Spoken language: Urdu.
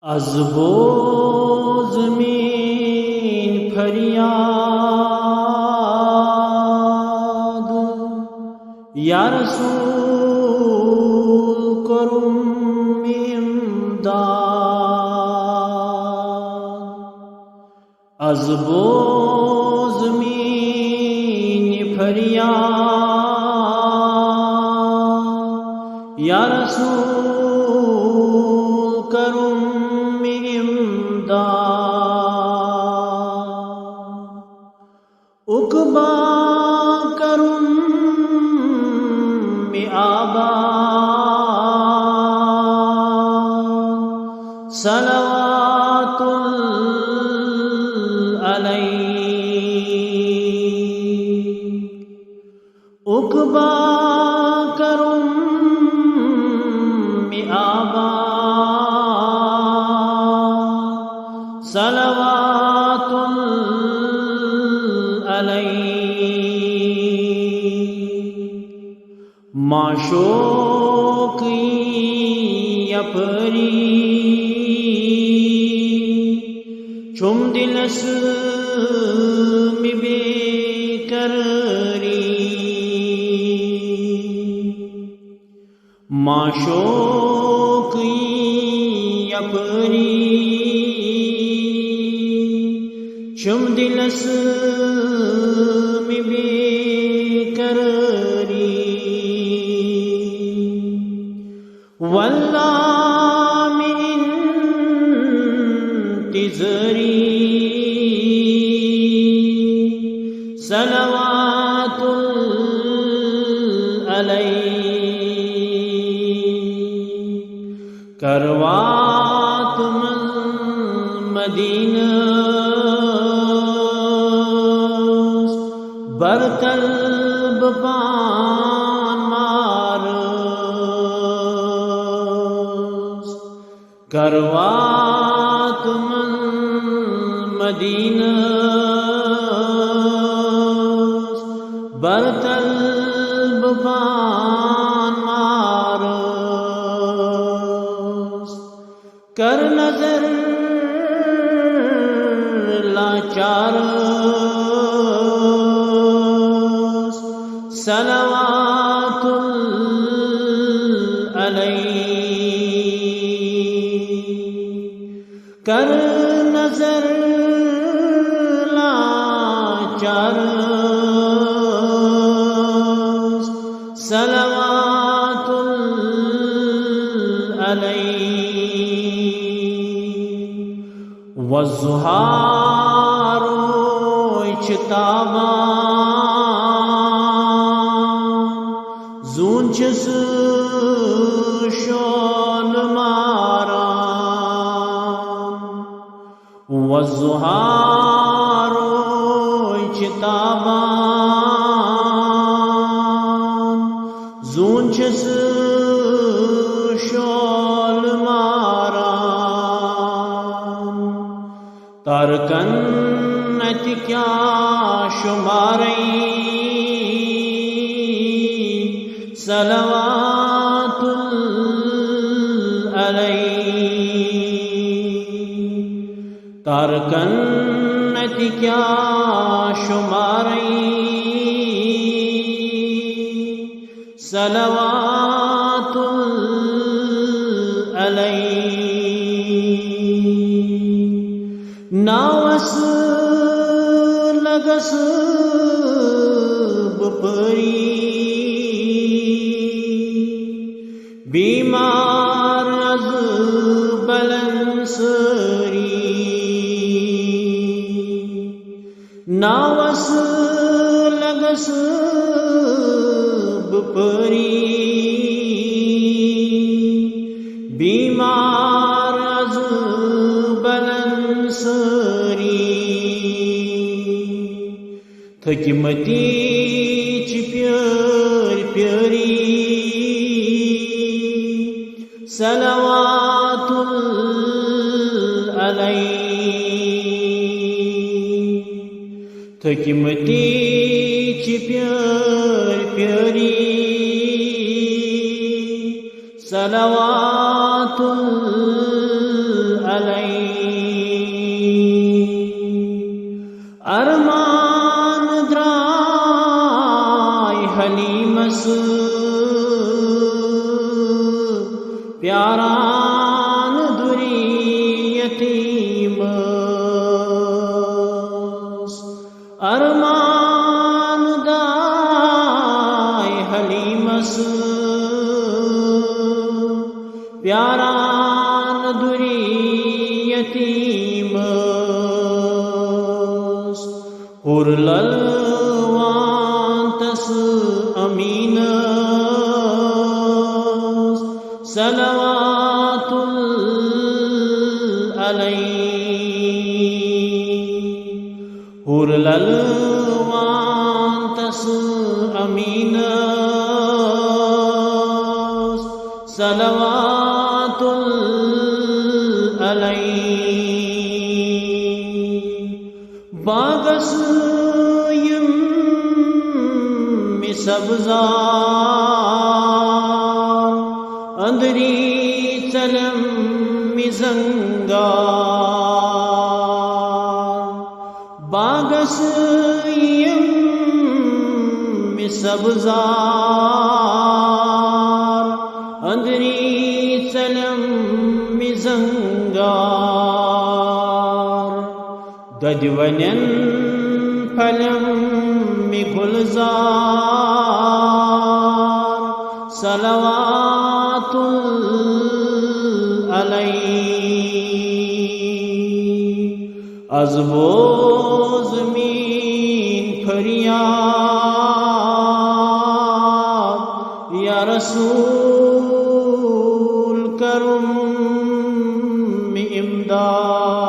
از بو زمین فریاد یا رسول کرم امداد. از بو زمین فریاد یا رسول کرم عقبا کرم آباد صلوات علیہ. عقبا کرم آباد صلوات معشوقی اپری چم دلس میں بے قراری. معشوقی اپری چم دلس میں بے قراری. واللہ من انتظاری صلوات علیہ. کروات من مدینہ بر قلب پان مارس. کروات من مدینہ بر قلب پان مارس. کر نظر لاچار صلوات علیہ. کر نظر لاچار صلوات علیہ. والضحی روی چتابان زون چس شون ماران. والضحی روی چتابان زون چس شون ماران. تارکنت کیا شماری صلوات علیہ. تارکنت کیا شماری صلوات علیہ. ناوس لگس بپری بیمار از بلند سری. ناوس لگس بپری بیمار از بلند سری. تھکمتی چ پیار پیاری صلوات علیہ. تھکمتی چ پیار پیاری صلوات ارمان درائے حلیمس پیاران دوری یتیمس ارمان دائے حلیمس پیاران دوری یتیمس حور للوانتس امینس صلوات علیہ حور للوانتس امینس صلوات علیہ باغس یم سبزار اندری چلم زنگار باغس یم سبزار اندری چلم زنگار دجونن پھلم گلزار صلوات علیہ از وہ زمین فریاد یا رسول کرم امداد